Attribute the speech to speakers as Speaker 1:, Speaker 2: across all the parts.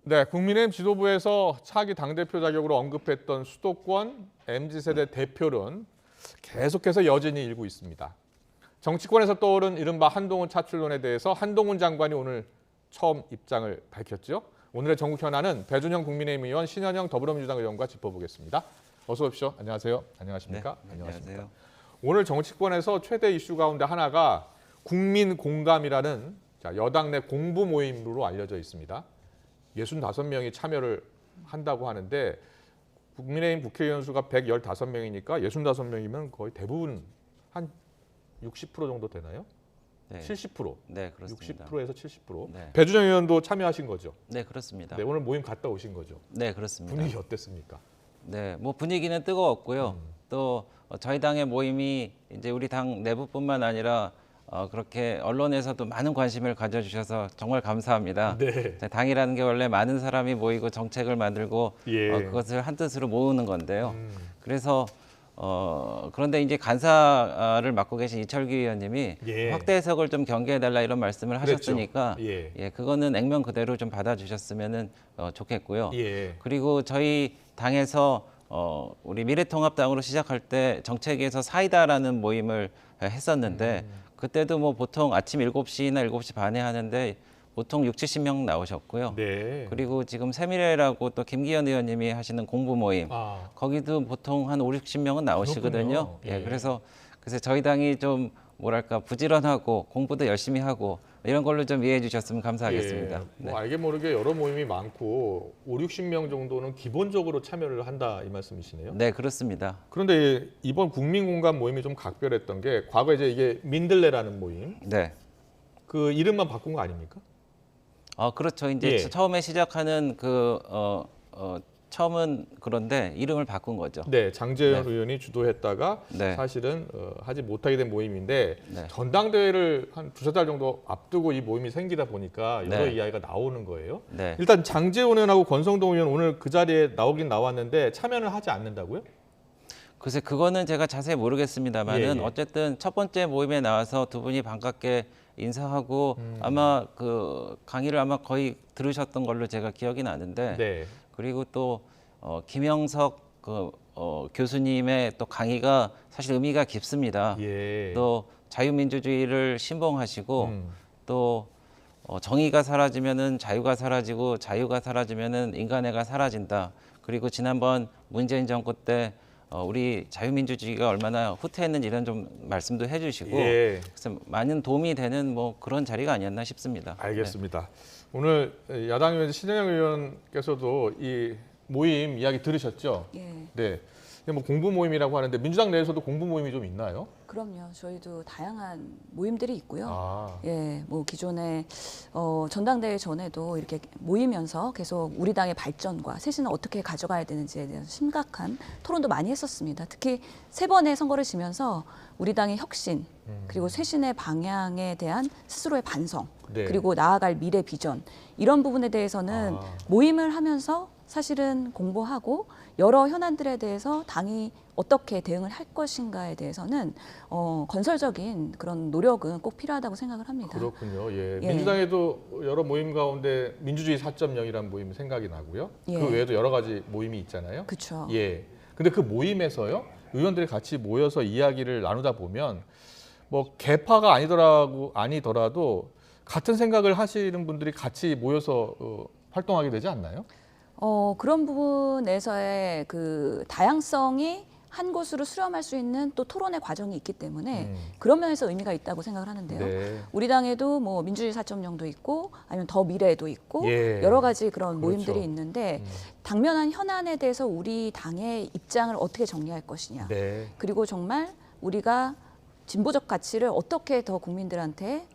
Speaker 1: 네, 국민의힘 지도부에서 차기 당대표 자격으로 언급했던 수도권 MZ세대 대표론 계속해서 여진이 일고 있습니다. 정치권에서 떠오른 이른바 한동훈 차출론에 대해서 한동훈 장관이 오늘 처음 입장을 밝혔죠. 오늘의 전국 현안은 배준영 국민의힘 의원, 신현영 더불어민주당 의원과 짚어보겠습니다. 어서 오십시오. 안녕하세요. 안녕하십니까?
Speaker 2: 네, 안녕하세요.
Speaker 1: 오늘 정치권에서 최대 이슈 가운데 하나가 국민 공감이라는 여당 내 공부 모임으로 알려져 있습니다. 65명이 참여를 한다고 하는데 국민의힘 국회의원 수가 115명이니까 65명이면 거의 대부분 한 60% 정도 되나요?
Speaker 2: 네.
Speaker 1: 70%.
Speaker 2: 네, 그렇습니다.
Speaker 1: 60%에서 70%.
Speaker 2: 네.
Speaker 1: 배준영 의원도 참여하신 거죠?
Speaker 2: 네, 그렇습니다.
Speaker 1: 네, 오늘 모임 갔다 오신 거죠?
Speaker 2: 네, 그렇습니다.
Speaker 1: 분위기 어땠습니까?
Speaker 2: 네, 뭐 분위기는 뜨거웠고요. 또 저희 당의 모임이 이제 우리 당 내부뿐만 아니라 그렇게 언론에서도 많은 관심을 가져주셔서 정말 감사합니다.
Speaker 1: 네.
Speaker 2: 당이라는 게 원래 많은 사람이 모이고 정책을 만들고
Speaker 1: 예.
Speaker 2: 그것을 한 뜻으로 모으는 건데요. 그래서 그런데 이제 간사를 맡고 계신 이철규 의원님이
Speaker 1: 예.
Speaker 2: 확대 해석을 좀 경계해달라 이런 말씀을
Speaker 1: 그랬죠.
Speaker 2: 하셨으니까
Speaker 1: 예.
Speaker 2: 그거는 액면 그대로 좀 받아주셨으면은 좋겠고요.
Speaker 1: 예.
Speaker 2: 그리고 저희 당에서 우리 미래통합당으로 시작할 때 정책에서 사이다라는 모임을 했었는데 그때도 뭐 보통 아침 7시나 7시 반에 하는데 보통 60-70명 나오셨고요.
Speaker 1: 네.
Speaker 2: 그리고 지금 새미래라고 또 김기현 의원님이 하시는 공부 모임
Speaker 1: 아,
Speaker 2: 거기도 보통 한 50-60명은 나오시거든요.
Speaker 1: 그렇군요. 예.
Speaker 2: 그래서 저희 당이 좀 뭐랄까 부지런하고 공부도 열심히 하고 이런 걸로 좀 이해해 주셨으면 감사하겠습니다.
Speaker 1: 예, 뭐 알게 모르게 여러 모임이 많고 50-60명 정도는 기본적으로 참여를 한다 이 말씀이시네요.
Speaker 2: 네, 그렇습니다.
Speaker 1: 그런데 이번 국민공감 모임이 좀 각별했던 게 과거에 이게 민들레라는 모임
Speaker 2: 네.
Speaker 1: 그 이름만 바꾼 거 아닙니까?
Speaker 2: 그렇죠. 이제
Speaker 1: 예.
Speaker 2: 처음에 시작하는 처음은 그런데 이름을 바꾼 거죠.
Speaker 1: 네, 장재현
Speaker 2: 네.
Speaker 1: 의원이 주도했다가
Speaker 2: 네.
Speaker 1: 사실은 하지 못하게 된 모임인데
Speaker 2: 네.
Speaker 1: 전당대회를 한 두세 달 정도 앞두고 이 모임이 생기다 보니까 여러
Speaker 2: 네.
Speaker 1: 이야기가 나오는 거예요.
Speaker 2: 네.
Speaker 1: 일단 장재원 의원하고 권성동 의원 오늘 그 자리에 나오긴 나왔는데 참여는 하지 않는다고요?
Speaker 2: 글쎄 그거는 제가 자세히 모르겠습니다만은
Speaker 1: 예.
Speaker 2: 어쨌든 첫 번째 모임에 나와서 두 분이 반갑게 인사하고 아마 그 강의를 아마 거의 들으셨던 걸로 제가 기억이 나는데
Speaker 1: 네.
Speaker 2: 그리고 또 김영석 교수님의 또 강의가 사실 의미가 깊습니다.
Speaker 1: 예.
Speaker 2: 또 자유민주주의를 신봉하시고 또 정의가 사라지면은 자유가 사라지고 자유가 사라지면은 인간애가 사라진다. 그리고 지난번 문재인 정권 때 우리 자유민주주의가 얼마나 후퇴했는지 이런 좀 말씀도 해주시고
Speaker 1: 예.
Speaker 2: 그래서 많은 도움이 되는 뭐 그런 자리가 아니었나 싶습니다.
Speaker 1: 알겠습니다. 오늘 야당 의원 신현영 의원께서도 이 모임 이야기 들으셨죠?
Speaker 3: 예,
Speaker 1: 네. 근데 뭐 공부 모임이라고 하는데 민주당 내에서도 공부 모임이 좀 있나요?
Speaker 3: 그럼요. 저희도 다양한 모임들이 있고요.
Speaker 1: 아.
Speaker 3: 예, 뭐 기존에 전당대회 전에도 이렇게 모이면서 계속 우리 당의 발전과 쇄신을 어떻게 가져가야 되는지에 대해서 심각한 토론도 많이 했었습니다. 특히 세 번의 선거를 지면서 우리 당의 혁신 그리고 쇄신의 방향에 대한 스스로의 반성
Speaker 1: 네.
Speaker 3: 그리고 나아갈 미래 비전 이런 부분에 대해서는
Speaker 1: 아.
Speaker 3: 모임을 하면서 사실은 공부하고 여러 현안들에 대해서 당이 어떻게 대응을 할 것인가에 대해서는 건설적인 그런 노력은 꼭 필요하다고 생각을 합니다.
Speaker 1: 그렇군요. 예.
Speaker 3: 예.
Speaker 1: 민주당에도 여러 모임 가운데 민주주의 4.0이라는 모임이 생각이 나고요.
Speaker 3: 예.
Speaker 1: 그 외에도 여러 가지 모임이 있잖아요.
Speaker 3: 그렇죠.
Speaker 1: 예. 근데 그 모임에서요. 의원들이 같이 모여서 이야기를 나누다 보면 뭐 개파가 아니더라도 같은 생각을 하시는 분들이 같이 모여서 활동하게 되지 않나요?
Speaker 3: 그런 부분에서의 그 다양성이 한 곳으로 수렴할 수 있는 또 토론의 과정이 있기 때문에 그런 면에서 의미가 있다고 생각을 하는데요.
Speaker 1: 네.
Speaker 3: 우리 당에도 뭐 민주주의 4.0도 있고 아니면 더 미래도 있고
Speaker 1: 예.
Speaker 3: 여러 가지 그런
Speaker 1: 그렇죠.
Speaker 3: 모임들이 있는데 당면한 현안에 대해서 우리 당의 입장을 어떻게 정리할 것이냐.
Speaker 1: 네.
Speaker 3: 그리고 정말 우리가 진보적 가치를 어떻게 더 국민들한테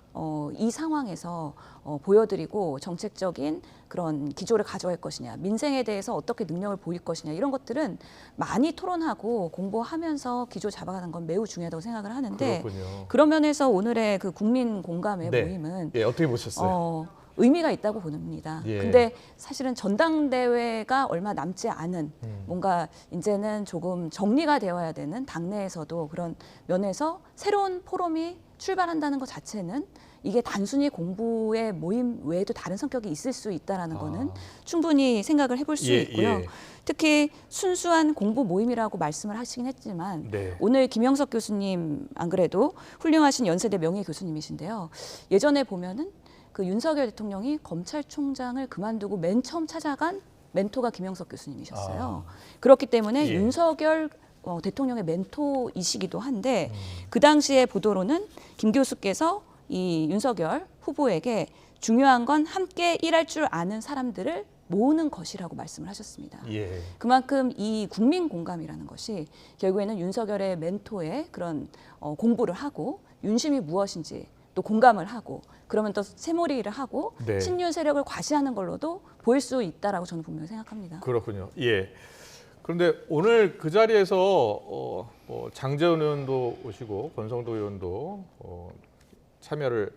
Speaker 3: 이 상황에서 보여드리고 정책적인 그런 기조를 가져갈 것이냐, 민생에 대해서 어떻게 능력을 보일 것이냐 이런 것들은 많이 토론하고 공부하면서 기조 잡아가는 건 매우 중요하다고 생각을 하는데
Speaker 1: 그렇군요.
Speaker 3: 그런 면에서 오늘의 그 국민 공감의
Speaker 1: 네.
Speaker 3: 모임은
Speaker 1: 예, 어떻게 보셨어요?
Speaker 3: 의미가 있다고 봅니다.
Speaker 1: 예.
Speaker 3: 근데 사실은 전당대회가 얼마 남지 않은 뭔가 이제는 조금 정리가 되어야 되는 당내에서도 그런 면에서 새로운 포럼이 출발한다는 것 자체는 이게 단순히 공부의 모임 외에도 다른 성격이 있을 수 있다라는 거는 충분히 생각을 해볼 수
Speaker 1: 예,
Speaker 3: 있고요.
Speaker 1: 예.
Speaker 3: 특히 순수한 공부 모임이라고 말씀을 하시긴 했지만
Speaker 1: 네.
Speaker 3: 오늘 김영석 교수님 안 그래도 훌륭하신 연세대 명예 교수님이신데요. 예전에 보면은 그 윤석열 대통령이 검찰총장을 그만두고 맨 처음 찾아간 멘토가 김영석 교수님이셨어요. 그렇기 때문에
Speaker 1: 예.
Speaker 3: 윤석열 대통령의 멘토이시기도 한데 그 당시에 보도로는 김 교수께서 이 윤석열 후보에게 중요한 건 함께 일할 줄 아는 사람들을 모으는 것이라고 말씀을 하셨습니다.
Speaker 1: 예.
Speaker 3: 그만큼 이 국민 공감이라는 것이 결국에는 윤석열의 멘토의 그런 공부를 하고 윤심이 무엇인지 또 공감을 하고 그러면 또 새몰이를 하고
Speaker 1: 네.
Speaker 3: 친윤 세력을 과시하는 걸로도 보일 수 있다라고 저는 분명히 생각합니다.
Speaker 1: 그렇군요. 예. 그런데 오늘 그 자리에서 뭐 장재원 의원도 오시고 권성도 의원도 참여를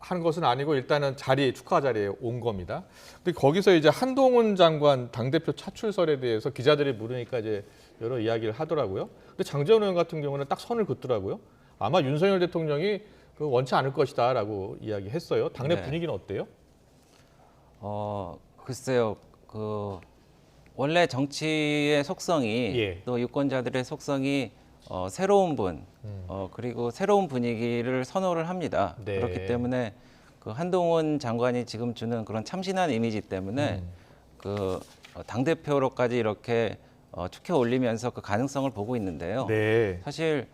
Speaker 1: 한 것은 아니고 일단은 축하 자리에 온 겁니다. 근데 거기서 이제 한동훈 장관 당대표 차출설에 대해서 기자들이 물으니까 이제 여러 이야기를 하더라고요. 근데 장재원 의원 같은 경우는 딱 선을 긋더라고요. 아마 윤석열 대통령이 원치 않을 것이다라고 이야기했어요. 당내
Speaker 2: 네.
Speaker 1: 분위기는 어때요?
Speaker 2: 글쎄요. 원래 정치의 속성이
Speaker 1: 예.
Speaker 2: 또 유권자들의 속성이 새로운 분 그리고 새로운 분위기를 선호를 합니다.
Speaker 1: 네.
Speaker 2: 그렇기 때문에 그 한동훈 장관이 지금 주는 그런 참신한 이미지 때문에 당 대표로까지 이렇게 축해 올리면서 그 가능성을 보고 있는데요.
Speaker 1: 네.
Speaker 2: 사실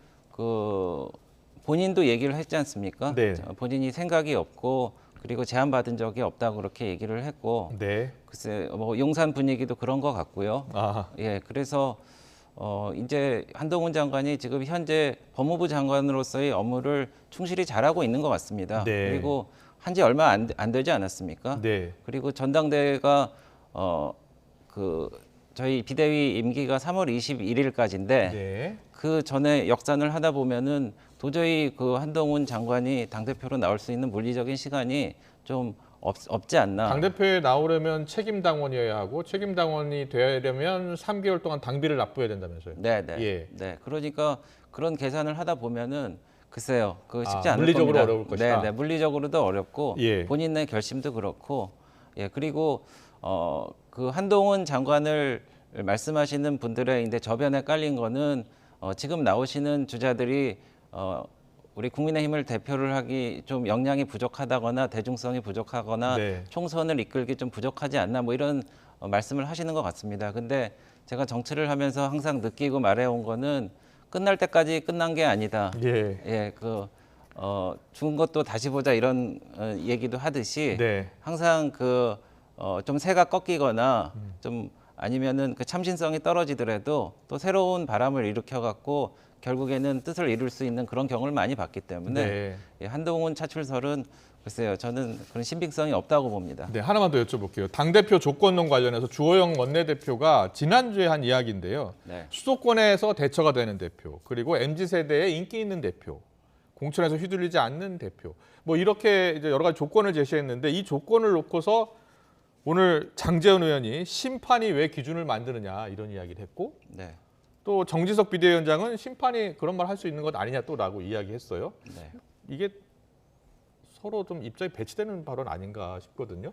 Speaker 2: 본인도 얘기를 했지 않습니까?
Speaker 1: 네.
Speaker 2: 본인이 생각이 없고 그리고 제안받은 적이 없다고 그렇게 얘기를 했고
Speaker 1: 네.
Speaker 2: 글쎄 뭐 용산 분위기도 그런 것 같고요. 예, 그래서 이제 한동훈 장관이 지금 현재 법무부 장관으로서의 업무를 충실히 잘하고 있는 것 같습니다.
Speaker 1: 네.
Speaker 2: 그리고 한지 얼마 안 되지 않았습니까?
Speaker 1: 네.
Speaker 2: 그리고 전당대회가 저희 비대위 임기가 3월 21일까지인데
Speaker 1: 네.
Speaker 2: 그 전에 역산을 하다 보면은 도저히 그 한동훈 장관이 당대표로 나올 수 있는 물리적인 시간이 좀 없지 않나.
Speaker 1: 당대표에 나오려면 책임당원이어야 하고 책임당원이 되려면 3개월 동안 당비를 납부해야 된다면서요.
Speaker 2: 네, 네.
Speaker 1: 예.
Speaker 2: 네. 그러니까 그런 계산을 하다 보면은 글쎄요. 쉽지 않을
Speaker 1: 물리적으로
Speaker 2: 겁니다.
Speaker 1: 어려울 것이다.
Speaker 2: 네, 네. 물리적으로도 어렵고
Speaker 1: 예.
Speaker 2: 본인의 결심도 그렇고. 예. 그리고 그 한동훈 장관을 말씀하시는 분들의 이제 저변에 깔린 거는 지금 나오시는 주자들이 우리 국민의힘을 대표를 하기 좀 역량이 부족하다거나 대중성이 부족하거나
Speaker 1: 네.
Speaker 2: 총선을 이끌기 좀 부족하지 않나 뭐 이런 말씀을 하시는 것 같습니다. 근데 제가 정치를 하면서 항상 느끼고 말해온 거는 끝날 때까지 끝난 게 아니다.
Speaker 1: 예.
Speaker 2: 예, 죽은 것도 다시 보자 이런 얘기도 하듯이
Speaker 1: 네.
Speaker 2: 항상 좀 새가 꺾이거나 좀 아니면은 그 참신성이 떨어지더라도 또 새로운 바람을 일으켜 갖고 결국에는 뜻을 이룰 수 있는 그런 경험을 많이 봤기 때문에
Speaker 1: 네.
Speaker 2: 예, 한동훈 차출설은 글쎄요, 저는 그런 신빙성이 없다고 봅니다.
Speaker 1: 네, 하나만 더 여쭤볼게요. 당대표 조건론 관련해서 주호영 원내대표가 지난주에 한 이야기인데요.
Speaker 2: 네.
Speaker 1: 수도권에서 대처가 되는 대표, 그리고 MZ세대에 인기 있는 대표, 공천에서 휘둘리지 않는 대표. 뭐 이렇게 이제 여러 가지 조건을 제시했는데 이 조건을 놓고서 오늘 장재원 의원이 심판이 왜 기준을 만드느냐 이런 이야기를 했고
Speaker 2: 네.
Speaker 1: 또 정지석 비대위원장은 심판이 그런 말 할 수 있는 것 아니냐 또라고 이야기했어요.
Speaker 2: 네.
Speaker 1: 이게 서로 좀 입장이 배치되는 발언 아닌가 싶거든요.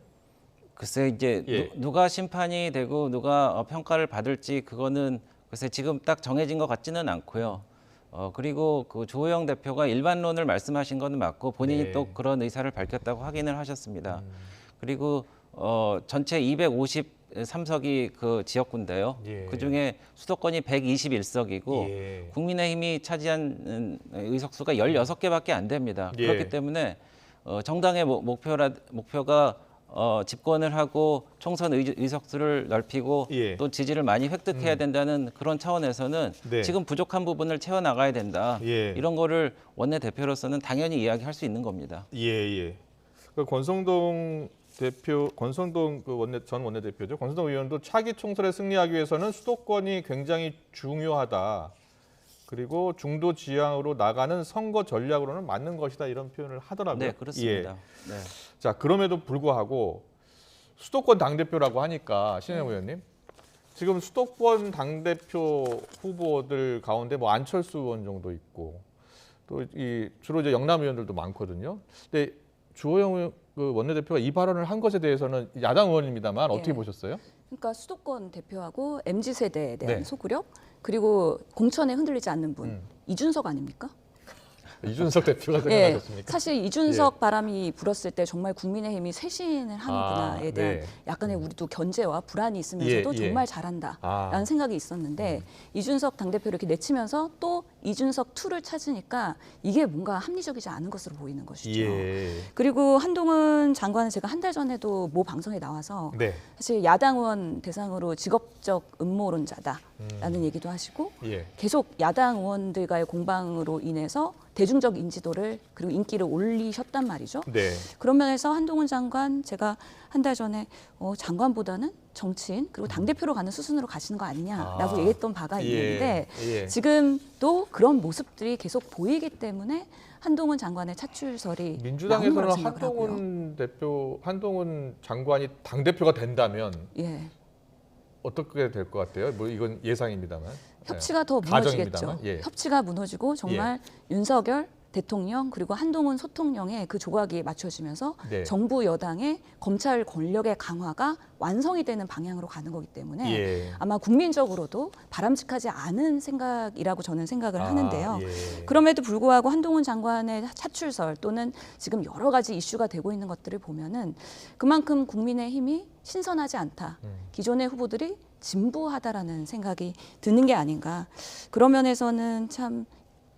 Speaker 2: 글쎄 이제
Speaker 1: 예.
Speaker 2: 누가 심판이 되고 누가 평가를 받을지 그거는 글쎄 지금 딱 정해진 것 같지는 않고요. 그리고 그 조호영 대표가 일반론을 말씀하신 거는 맞고 본인이
Speaker 1: 네.
Speaker 2: 또 그런 의사를 밝혔다고 확인을 하셨습니다. 그리고 전체 253석이 그 지역구인데요.
Speaker 1: 예.
Speaker 2: 그 중에 수도권이 121석이고
Speaker 1: 예.
Speaker 2: 국민의힘이 차지한 의석수가 16개밖에 안 됩니다.
Speaker 1: 예.
Speaker 2: 그렇기 때문에 정당의 목표가 집권을 하고 총선 의석수를 넓히고
Speaker 1: 예.
Speaker 2: 또 지지를 많이 획득해야 된다는 그런 차원에서는
Speaker 1: 네.
Speaker 2: 지금 부족한 부분을 채워나가야 된다.
Speaker 1: 예.
Speaker 2: 이런 거를 원내대표로서는 당연히 이야기할 수 있는 겁니다.
Speaker 1: 예. 권성동 대표, 권성동 전 원내대표죠. 권성동 의원도 차기 총선에 승리하기 위해서는 수도권이 굉장히 중요하다. 그리고 중도 지향으로 나가는 선거 전략으로는 맞는 것이다 이런 표현을 하더라고요.
Speaker 2: 네, 그렇습니다.
Speaker 1: 예.
Speaker 2: 네.
Speaker 1: 자, 그럼에도 불구하고 수도권 당대표라고 하니까 신혜영 의원님, 지금 수도권 당대표 후보들 가운데 뭐 안철수 의원 정도 있고 또 주로 이제 영남 의원들도 많거든요. 근데 주호영 그 원내대표가 이 발언을 한 것에 대해서는 야당 의원입니다만 어떻게
Speaker 3: 예.
Speaker 1: 보셨어요?
Speaker 3: 그러니까 수도권 대표하고 MZ 세대에 대한
Speaker 1: 네.
Speaker 3: 소구력 그리고 공천에 흔들리지 않는 분 이준석 아닙니까?
Speaker 1: 이준석 대표가
Speaker 3: 예,
Speaker 1: 생각하셨습니까?
Speaker 3: 사실 이준석 바람이 불었을 때 정말 국민의힘이 쇄신을 하는구나에 대한
Speaker 1: 네.
Speaker 3: 약간의 우리도 견제와 불안이 있으면서도
Speaker 1: 예, 예.
Speaker 3: 정말 잘한다라는
Speaker 1: 아.
Speaker 3: 생각이 있었는데 이준석 당대표를 이렇게 내치면서 또 이준석 2를 찾으니까 이게 뭔가 합리적이지 않은 것으로 보이는 것이죠.
Speaker 1: 예.
Speaker 3: 그리고 한동훈 장관은 제가 한 달 전에도 모 방송에 나와서
Speaker 1: 네.
Speaker 3: 사실 야당 의원 대상으로 직업적 음모론자다라는 얘기도 하시고
Speaker 1: 예.
Speaker 3: 계속 야당 의원들과의 공방으로 인해서 대중적 인지도를 그리고 인기를 올리셨단 말이죠.
Speaker 1: 네.
Speaker 3: 그런 면에서 한동훈 장관 제가 한 달 전에 장관보다는 정치인 그리고 당대표로 가는 수순으로 가시는 거 아니냐라고
Speaker 1: 아.
Speaker 3: 얘기했던 바가 있는데
Speaker 1: 예.
Speaker 3: 지금도 그런 모습들이 계속 보이기 때문에 한동훈 장관의 차출설이 나오는
Speaker 1: 민주당에서는
Speaker 3: 거라고 생각을 하고요.
Speaker 1: 한동훈 장관이 당 대표가 된다면
Speaker 3: 예.
Speaker 1: 어떻게 될 것 같아요? 뭐 이건 예상입니다만.
Speaker 3: 협치가 더
Speaker 1: 가정입니다만,
Speaker 3: 무너지겠죠.
Speaker 1: 예.
Speaker 3: 협치가 무너지고 정말 윤석열 대통령 그리고 한동훈 소통령의 그 조각이 맞춰지면서
Speaker 1: 네.
Speaker 3: 정부 여당의 검찰 권력의 강화가 완성이 되는 방향으로 가는 거기 때문에
Speaker 1: 예.
Speaker 3: 아마 국민적으로도 바람직하지 않은 생각이라고 저는 생각을 하는데요.
Speaker 1: 예.
Speaker 3: 그럼에도 불구하고 한동훈 장관의 차출설 또는 지금 여러 가지 이슈가 되고 있는 것들을 보면은 그만큼 국민의힘이 신선하지 않다. 기존의 후보들이 진부하다라는 생각이 드는 게 아닌가. 그런 면에서는 참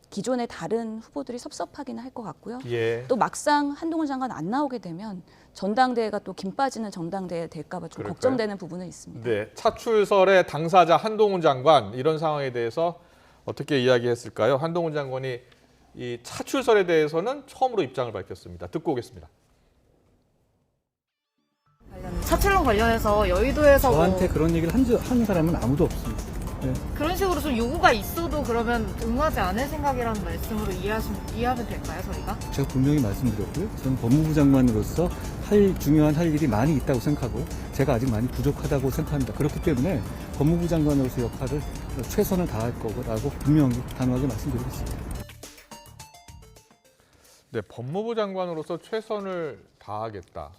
Speaker 3: 기존의 다른 후보들이 섭섭하기는 할 것 같고요.
Speaker 1: 예.
Speaker 3: 또 막상 한동훈 장관 안 나오게 되면 전당대회가 또 김 빠지는 전당대회 될까 봐 좀
Speaker 1: 그럴까요?
Speaker 3: 걱정되는 부분은 있습니다.
Speaker 1: 네. 차출설의 당사자 한동훈 장관 이런 상황에 대해서 어떻게 이야기했을까요? 한동훈 장관이 이 차출설에 대해서는 처음으로 입장을 밝혔습니다. 듣고 오겠습니다.
Speaker 4: 차출론 관련해서 여의도에서
Speaker 5: 저한테 그런 얘기를 한 사람은 아무도 없습니다. 네.
Speaker 4: 그런 식으로 좀 요구가 있어도 그러면 응하지 않을 생각이라는 말씀으로 이해하면 될까요, 저희가?
Speaker 5: 제가 분명히 말씀드렸고요. 저는 법무부 장관으로서 중요한 할 일이 많이 있다고 생각하고 제가 아직 많이 부족하다고 생각합니다. 그렇기 때문에 법무부 장관으로서 역할을 최선을 다할 거라고 분명히 단호하게 말씀드리겠습니다.
Speaker 1: 네, 법무부 장관으로서 최선을 다하겠다.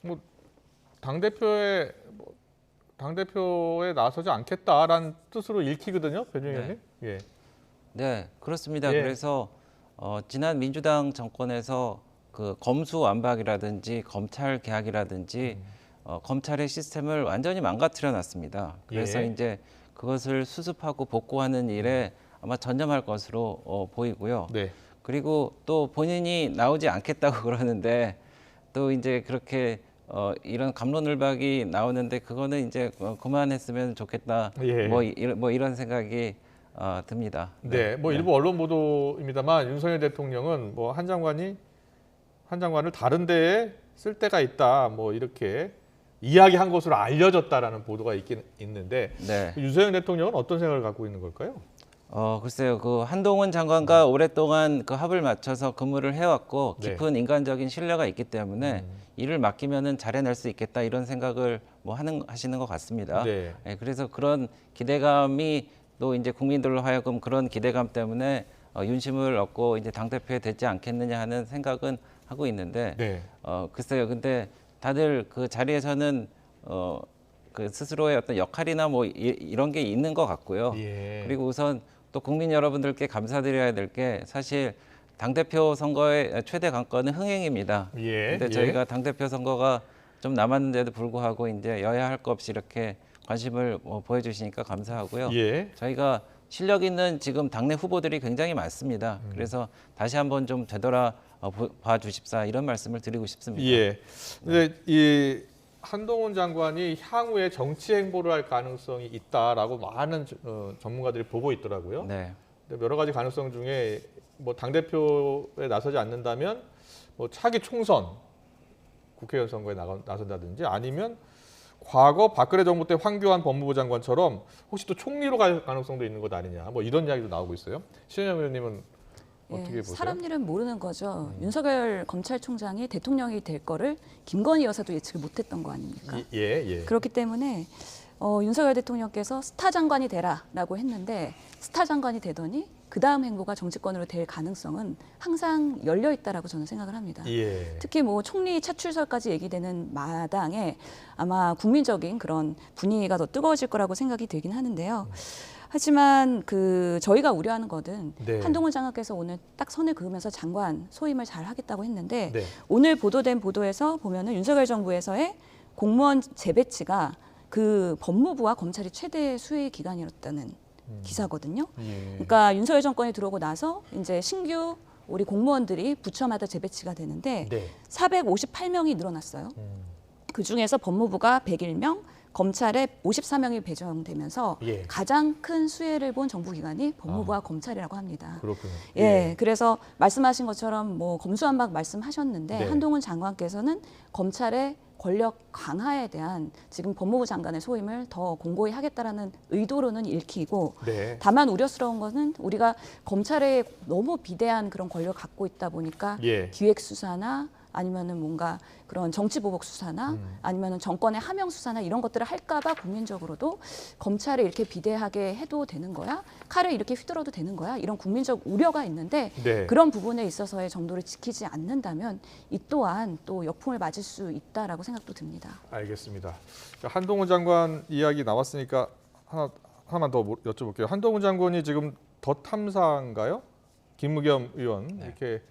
Speaker 1: 뭐 당대표에 나서지 않겠다라는 뜻으로 읽히거든요, 배종희 의원님. 예.
Speaker 2: 네, 그렇습니다.
Speaker 1: 예.
Speaker 2: 그래서 지난 민주당 정권에서 그 검수완박이라든지 검찰 개혁이라든지 검찰의 시스템을 완전히 망가뜨려 놨습니다. 그래서
Speaker 1: 예.
Speaker 2: 이제 그것을 수습하고 복구하는 일에 아마 전념할 것으로 보이고요.
Speaker 1: 네.
Speaker 2: 그리고 또 본인이 나오지 않겠다고 그러는데 또 이제 그렇게 이런 갑론을박이 나오는데 그거는 이제 그만했으면 좋겠다.
Speaker 1: 예.
Speaker 2: 뭐 이런 생각이 듭니다.
Speaker 1: 네, 뭐 일부 언론 보도입니다만 윤석열 대통령은 뭐 한 장관을 다른 데에 쓸 데가 있다, 뭐 이렇게 이야기한 것으로 알려졌다라는 보도가 있긴 있는데
Speaker 2: 네.
Speaker 1: 윤석열 대통령은 어떤 생각을 갖고 있는 걸까요?
Speaker 2: 글쎄요. 그 한동훈 장관과 오랫동안 그 합을 맞춰서 근무를 해왔고
Speaker 1: 네.
Speaker 2: 깊은 인간적인 신뢰가 있기 때문에 일을 맡기면은 잘해낼 수 있겠다 이런 생각을 뭐 하시는 것 같습니다.
Speaker 1: 네.
Speaker 2: 예, 그래서 그런 기대감이 또 이제 국민들로 하여금 그런 기대감 때문에 윤심을 얻고 이제 당 대표에 되지 않겠느냐 하는 생각은 하고 있는데
Speaker 1: 네.
Speaker 2: 글쎄요. 근데 다들 그 자리에서는 그 스스로의 어떤 역할이나 뭐 이런 게 있는 것 같고요.
Speaker 1: 예.
Speaker 2: 그리고 우선 또 국민 여러분들께 감사드려야 될 게 사실 당대표 선거의 최대 관건은 흥행입니다.
Speaker 1: 예.
Speaker 2: 근데 저희가 당대표 선거가 좀 남았는데도 불구하고 이제 여야 할 것 없이 이렇게 관심을 보여주시니까 감사하고요.
Speaker 1: 예.
Speaker 2: 저희가 실력 있는 지금 당내 후보들이 굉장히 많습니다. 그래서 다시 한번 좀 되돌아 봐주십사 이런 말씀을 드리고 싶습니다.
Speaker 1: 예. 근데 이 한동훈 장관이 향후에 정치 행보를 할 가능성이 있다라고 많은 전문가들이 보고 있더라고요.
Speaker 2: 네.
Speaker 1: 근데 여러 가지 가능성 중에 뭐 당대표에 나서지 않는다면 뭐 차기 총선 국회의원 선거에 나선다든지 아니면 과거 박근혜 정부 때 황교안 법무부 장관처럼 혹시 또 총리로 갈 가능성도 있는 것 아니냐 뭐 이런 이야기도 나오고 있어요. 신현영 의원님은 어떻게 보세요?
Speaker 3: 사람 일은 모르는 거죠. 윤석열 검찰총장이 대통령이 될 거를 김건희 여사도 예측을 못했던 거 아닙니까?
Speaker 1: 예.
Speaker 3: 그렇기 때문에 윤석열 대통령께서 스타 장관이 되라라고 했는데 스타 장관이 되더니 그 다음 행보가 정치권으로 될 가능성은 항상 열려 있다라고 저는 생각을 합니다.
Speaker 1: 예.
Speaker 3: 특히 뭐 총리 차출설까지 얘기되는 마당에 아마 국민적인 그런 분위기가 더 뜨거워질 거라고 생각이 들긴 하는데요. 하지만 저희가 우려하는 것은
Speaker 1: 네.
Speaker 3: 한동훈 장관께서 오늘 딱 선을 그으면서 장관 소임을 잘 하겠다고 했는데
Speaker 1: 네.
Speaker 3: 오늘 보도된 보도에서 보면은 윤석열 정부에서의 공무원 재배치가 그 법무부와 검찰이 최대 수혜 기간이었다는 기사거든요.
Speaker 1: 예.
Speaker 3: 그러니까 윤석열 정권이 들어오고 나서 이제 신규 우리 공무원들이 부처마다 재배치가 되는데
Speaker 1: 네.
Speaker 3: 458명이 늘어났어요. 그 중에서 법무부가 101명, 검찰에 54명이 배정되면서
Speaker 1: 예.
Speaker 3: 가장 큰 수혜를 본 정부기관이 법무부와 검찰이라고 합니다.
Speaker 1: 그렇군요.
Speaker 3: 예, 그래서 말씀하신 것처럼 뭐 검수완박 말씀하셨는데
Speaker 1: 네.
Speaker 3: 한동훈 장관께서는 검찰의 권력 강화에 대한 지금 법무부 장관의 소임을 더 공고히 하겠다라는 의도로는 읽히고
Speaker 1: 네.
Speaker 3: 다만 우려스러운 것은 우리가 검찰에 너무 비대한 그런 권력을 갖고 있다 보니까
Speaker 1: 예.
Speaker 3: 기획 수사나 아니면은 뭔가 그런 정치보복 수사나 아니면은 정권의 하명 수사나 이런 것들을 할까봐 국민적으로도 검찰을 이렇게 비대하게 해도 되는 거야? 칼을 이렇게 휘둘러도 되는 거야? 이런 국민적 우려가 있는데
Speaker 1: 네.
Speaker 3: 그런 부분에 있어서의 정도를 지키지 않는다면 이 또한 또 역풍을 맞을 수 있다라고 생각도 듭니다.
Speaker 1: 알겠습니다. 한동훈 장관 이야기 나왔으니까 하나만 더 여쭤볼게요. 한동훈 장관이 지금 더 탐사인가요? 김무겸 의원 이렇게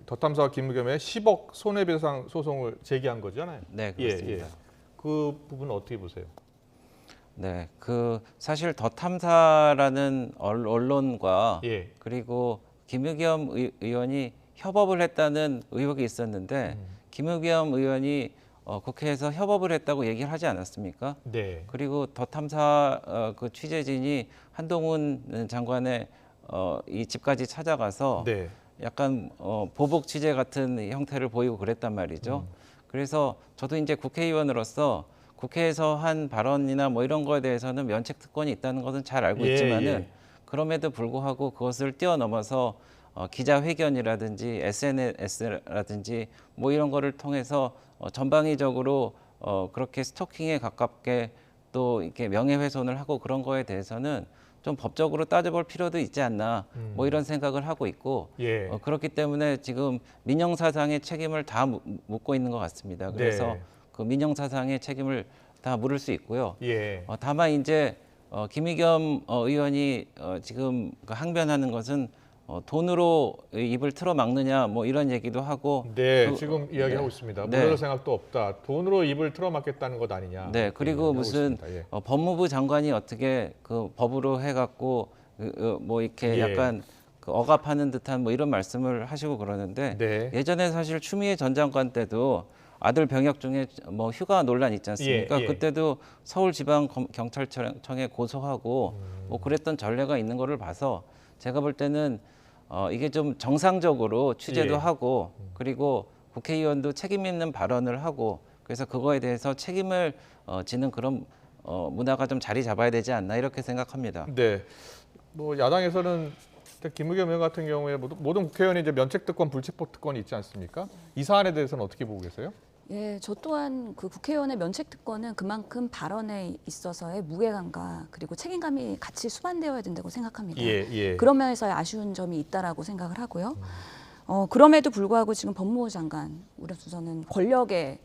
Speaker 1: 더 탐사와 김무겸의 10억 손해배상 소송을 제기한 거잖아요.
Speaker 2: 네, 그렇습니다.
Speaker 1: 예, 예. 그 부분은 어떻게 보세요?
Speaker 2: 네, 사실 더 탐사라는 언론과
Speaker 1: 예.
Speaker 2: 그리고 김의겸 의원이 협업을 했다는 의혹이 있었는데 김의겸 의원이 국회에서 협업을 했다고 얘기를 하지 않았습니까?
Speaker 1: 네.
Speaker 2: 그리고 더 탐사 그 취재진이 한동훈 장관의 이 집까지 찾아가서
Speaker 1: 네.
Speaker 2: 약간 보복 취재 같은 형태를 보이고 그랬단 말이죠. 그래서 저도 이제 국회의원으로서 국회에서 한 발언이나 뭐 이런 거에 대해서는 면책 특권이 있다는 것은 잘 알고
Speaker 1: 예,
Speaker 2: 있지만은
Speaker 1: 예.
Speaker 2: 그럼에도 불구하고 그것을 뛰어넘어서 기자회견이라든지 SNS라든지 뭐 이런 거를 통해서 전방위적으로 그렇게 스토킹에 가깝게 또 이렇게 명예훼손을 하고 그런 거에 대해서는 좀 법적으로 따져볼 필요도 있지 않나 뭐 이런 생각을 하고 있고
Speaker 1: 예.
Speaker 2: 그렇기 때문에 지금 민영사상의 책임을 다 묻고 있는 것 같습니다. 그래서
Speaker 1: 네.
Speaker 2: 그 민영사상의 책임을 다 물을 수 있고요.
Speaker 1: 예.
Speaker 2: 다만 이제 김의겸 의원이 지금 그 항변하는 것은 돈으로 입을 틀어 막느냐 뭐 이런 얘기도 하고
Speaker 1: 네, 지금 이야기하고
Speaker 2: 네.
Speaker 1: 있습니다.
Speaker 2: 네.
Speaker 1: 물러날 생각도 없다. 돈으로 입을 틀어막겠다는 것 아니냐.
Speaker 2: 네, 그리고
Speaker 1: 이야기하고
Speaker 2: 무슨
Speaker 1: 있습니다. 예.
Speaker 2: 법무부 장관이 어떻게 그 법으로 해갖고 뭐 이렇게
Speaker 1: 예.
Speaker 2: 약간 그 억압하는 듯한 뭐 이런 말씀을 하시고 그러는데
Speaker 1: 네.
Speaker 2: 예전에 사실 추미애 전 장관 때도 아들 병역 중에 뭐 휴가 논란 있지 않습니까?
Speaker 1: 예, 예.
Speaker 2: 그때도 서울지방경찰청에 고소하고 뭐 그랬던 전례가 있는 거를 봐서 제가 볼 때는 이게 좀 정상적으로 취재도
Speaker 1: 예.
Speaker 2: 하고 그리고 국회의원도 책임 있는 발언을 하고 그래서 그거에 대해서 책임을 지는 그런 문화가 좀 자리 잡아야 되지 않나 이렇게 생각합니다.
Speaker 1: 네. 뭐 야당에서는 김의겸 의원 같은 경우에 모든 국회의원이 이제 면책특권, 불체포특권이 있지 않습니까? 이 사안에 대해서는 어떻게 보고 계세요?
Speaker 3: 예, 저 또한 그 국회의원의 면책특권은 그만큼 발언에 있어서의 무게감과 그리고 책임감이 같이 수반되어야 된다고 생각합니다.
Speaker 1: 예, 예.
Speaker 3: 그런 면에서의 아쉬운 점이 있다라고 생각을 하고요. 그럼에도 불구하고 지금 법무부 장관, 우리로서는 권력의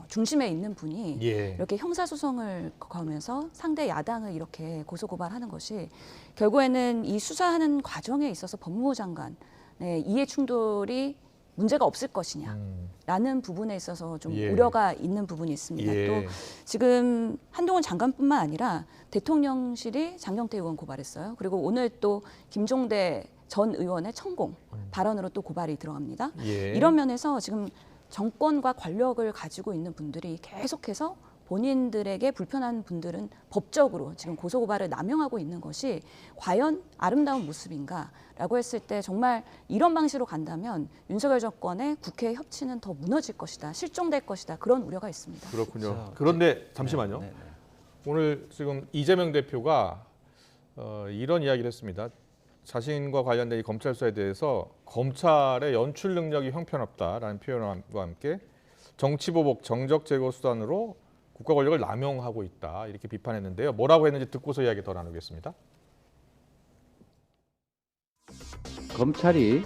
Speaker 3: 중심에 있는 분이
Speaker 1: 예.
Speaker 3: 이렇게 형사소송을 거면서 상대 야당을 이렇게 고소고발하는 것이 결국에는 이 수사하는 과정에 있어서 법무부 장관의 이해 충돌이 문제가 없을 것이냐라는 부분에 있어서 좀
Speaker 1: 예.
Speaker 3: 우려가 있는 부분이 있습니다.
Speaker 1: 예.
Speaker 3: 또 지금 한동훈 장관뿐만 아니라 대통령실이 장경태 의원 고발했어요. 그리고 오늘 또 김종대 전 의원의 천공 발언으로 또 고발이 들어갑니다.
Speaker 1: 예.
Speaker 3: 이런 면에서 지금 정권과 권력을 가지고 있는 분들이 계속해서 본인들에게 불편한 분들은 법적으로 지금 고소고발을 남용하고 있는 것이 과연 아름다운 모습인가라고 했을 때 정말 이런 방식으로 간다면 윤석열 정권의 국회 협치는 더 무너질 것이다, 실종될 것이다 그런 우려가 있습니다.
Speaker 1: 그렇군요. 그런데 잠시만요.
Speaker 2: 네, 네.
Speaker 1: 오늘 지금 이재명 대표가 이런 이야기를 했습니다. 자신과 관련된 이 검찰 수사에 대해서 검찰의 연출 능력이 형편없다라는 표현과 함께 정치보복, 정적 제거 수단으로 국가 권력을 남용하고 있다 이렇게 비판했는데요. 뭐라고 했는지 듣고서 이야기 더 나누겠습니다.
Speaker 6: 검찰이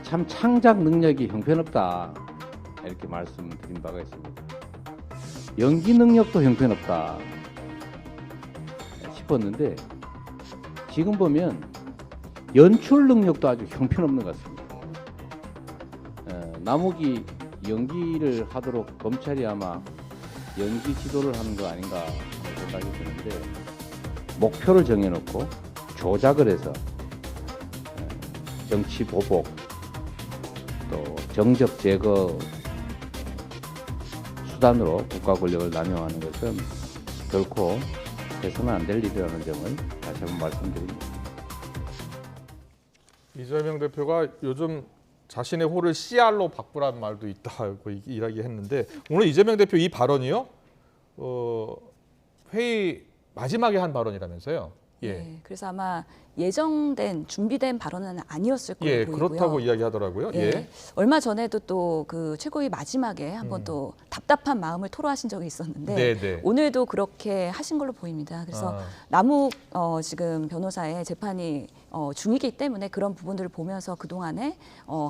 Speaker 6: 참 창작 능력이 형편없다 이렇게 말씀드린 바가 있습니다. 연기 능력도 형편없다 싶었는데 지금 보면 연출 능력도 아주 형편없는 것 같습니다. 남욱이 연기를 하도록 검찰이 아마 연기 지도를 하는 거 아닌가 생각이 드는데 목표를 정해놓고 조작을 해서 정치 보복 또 정적 제거 수단으로 국가 권력을 남용하는 것은 결코 해서는 안 될 일이라는 점을 다시 한번 말씀드립니다.
Speaker 1: 이재명 대표가 요즘 자신의 호를 CR로 바꾸란 말도 있다고 이야기했는데 오늘 이재명 대표 이 발언이요 회의 마지막에 한 발언이라면서요? 예,
Speaker 3: 네, 그래서 아마 예정된 준비된 발언은 아니었을 걸로
Speaker 1: 예,
Speaker 3: 보이고요.
Speaker 1: 그렇다고 이야기하더라고요.
Speaker 3: 예.
Speaker 1: 예,
Speaker 3: 얼마 전에도 또 그 최고위 마지막에 한번 또 답답한 마음을 토로하신 적이 있었는데
Speaker 1: 네, 네.
Speaker 3: 오늘도 그렇게 하신 걸로 보입니다. 그래서 남욱 지금 변호사의 재판이 중이기 때문에 그런 부분들을 보면서 그동안에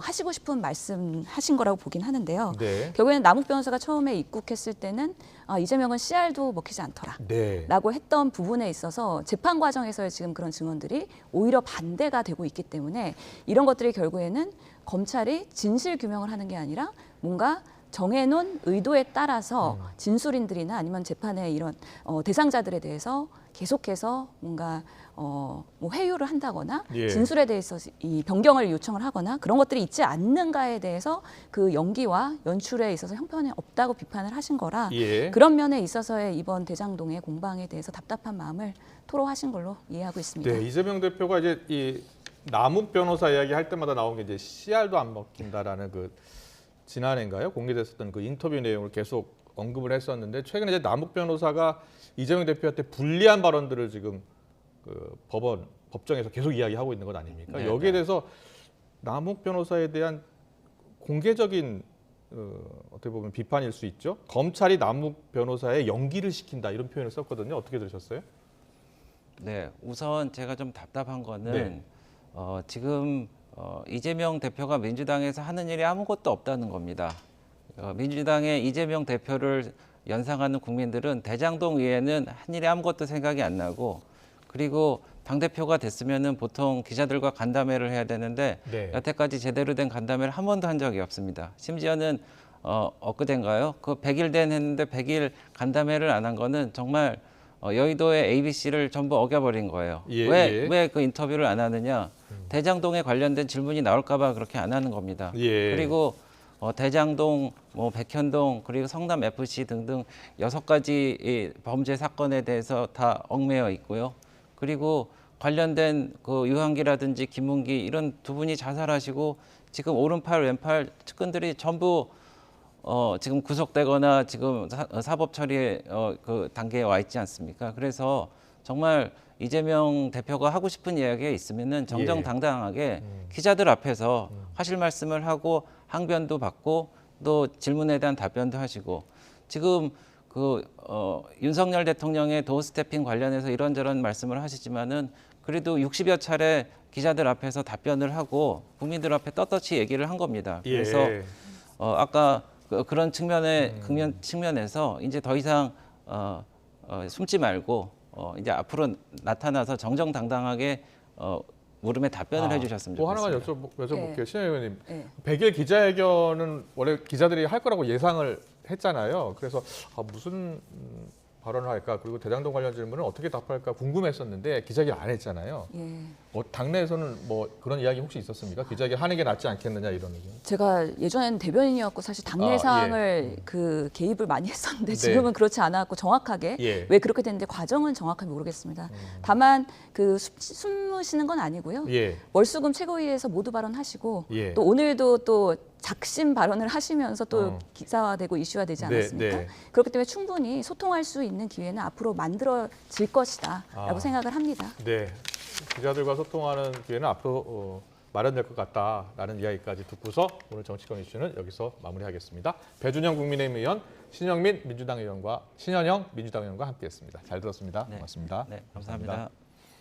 Speaker 3: 하시고 싶은 말씀 하신 거라고 보긴 하는데요.
Speaker 1: 네,
Speaker 3: 결국에는 남욱 변호사가 처음에 입국했을 때는 이재명은 CR도 먹히지 않더라.
Speaker 1: 네,
Speaker 3: 라고 했던 부분에 있어서 재판 과정에서의 지금 그런 증언들이 오히려 반대가 되고 있기 때문에 이런 것들이 결국에는 검찰이 진실 규명을 하는 게 아니라 뭔가 정해놓은 의도에 따라서 진술인들이나 아니면 재판의 이런 대상자들에 대해서 계속해서 뭔가 뭐 회유를 한다거나
Speaker 1: 예.
Speaker 3: 진술에 대해서 이 변경을 요청을 하거나 그런 것들이 있지 않는가에 대해서 그 연기와 연출에 있어서 형편이 없다고 비판을 하신 거라
Speaker 1: 예.
Speaker 3: 그런 면에 있어서의 이번 대장동의 공방에 대해서 답답한 마음을 토로하신 걸로 이해하고 있습니다.
Speaker 1: 네, 이재명 대표가 이제 이 남욱 변호사 이야기할 때마다 나온 게 이제 CR도 안 먹힌다라는 그 지난해인가요? 공개됐었던 그 인터뷰 내용을 계속 언급을 했었는데 최근에 이제 남욱 변호사가 이재명 대표한테 불리한 발언들을 지금 그 법정에서 계속 이야기하고 있는 것 아닙니까?
Speaker 2: 네,
Speaker 1: 여기에
Speaker 2: 네.
Speaker 1: 대해서 남욱 변호사에 대한 공개적인 어떻게 보면 비판일 수 있죠. 검찰이 남욱 변호사의 연기를 시킨다 이런 표현을 썼거든요. 어떻게 들으셨어요?
Speaker 2: 네, 우선 제가 좀 답답한 거는
Speaker 1: 네.
Speaker 2: 지금 이재명 대표가 민주당에서 하는 일이 아무것도 없다는 겁니다. 민주당의 이재명 대표를 연상하는 국민들은 대장동 위에는 한 일이 아무것도 생각이 안 나고 그리고 당대표가 됐으면은 보통 기자들과 간담회를 해야 되는데
Speaker 1: 네.
Speaker 2: 여태까지 제대로 된 간담회를 한 번도 한 적이 없습니다. 심지어는 엊그젠가요? 그 100일 된 했는데 100일 간담회를 안 한 거는 정말 여의도의 ABC를 전부 어겨버린 거예요.
Speaker 1: 예,
Speaker 2: 왜 그 인터뷰를 안 하느냐? 대장동에 관련된 질문이 나올까 봐 그렇게 안 하는 겁니다.
Speaker 1: 예.
Speaker 2: 그리고 대장동, 뭐 백현동, 그리고 성남 FC 등등 6가지 이 범죄 사건에 대해서 다 얽매여 있고요. 그리고 관련된 그 유한기라든지 김문기 이런 두 분이 자살하시고 지금 오른팔 왼팔 측근들이 전부 지금 구속되거나 지금 사법 처리의 그 단계에 와 있지 않습니까? 그래서 정말 이재명 대표가 하고 싶은 이야기가 있으면은 정정당당하게 기자들 앞에서 하실 말씀을 하고 항변도 받고 또 질문에 대한 답변도 하시고 지금 그 윤석열 대통령의 도어 스태핑 관련해서 이런저런 말씀을 하시지만은 그래도 60여 차례 기자들 앞에서 답변을 하고 국민들 앞에 떳떳이 얘기를 한 겁니다. 그래서
Speaker 1: 예.
Speaker 2: 아까 그런 측면에서 이제 더 이상 숨지 말고 이제 앞으로 나타나서 정정당당하게 물음에 답변을 해주셨으면
Speaker 1: 또
Speaker 2: 좋겠습니다.
Speaker 1: 하나만 여쭤볼게요.
Speaker 3: 네.
Speaker 1: 신영 의원님.
Speaker 3: 네.
Speaker 1: 100일 기자회견은 원래 기자들이 할 거라고 예상을 했잖아요. 그래서 무슨 발언을 할까 그리고 대장동 관련 질문을 어떻게 답할까 궁금했었는데 기자회견 안 했잖아요.
Speaker 3: 예.
Speaker 1: 당내에서는 뭐 그런 이야기 혹시 있었습니까? 기자회견 하는 게 낫지 않겠느냐 이런 의견.
Speaker 3: 제가 예전에는 대변인이었고 사실 당내
Speaker 1: 예.
Speaker 3: 사항을 그 개입을 많이 했었는데
Speaker 1: 네.
Speaker 3: 지금은 그렇지 않았고 정확하게
Speaker 1: 예.
Speaker 3: 왜 그렇게 됐는지 과정은 정확하게 모르겠습니다. 다만 그 숨으시는 건 아니고요.
Speaker 1: 예.
Speaker 3: 월수금 최고위에서 모두 발언하시고
Speaker 1: 예.
Speaker 3: 또 오늘도 또 작심 발언을 하시면서 또 기사화되고 이슈화되지
Speaker 1: 네,
Speaker 3: 않았습니까?
Speaker 1: 네.
Speaker 3: 그렇기 때문에 충분히 소통할 수 있는 기회는 앞으로 만들어질 것이다라고 생각을 합니다.
Speaker 1: 네. 기자들과 소통하는 기회는 앞으로 마련될 것 같다라는 이야기까지 듣고서 오늘 정치권 이슈는 여기서 마무리하겠습니다. 배준영 국민의힘 의원, 신현영 민주당 의원과 함께했습니다. 잘 들었습니다.
Speaker 2: 네.
Speaker 1: 고맙습니다.
Speaker 2: 네, 감사합니다.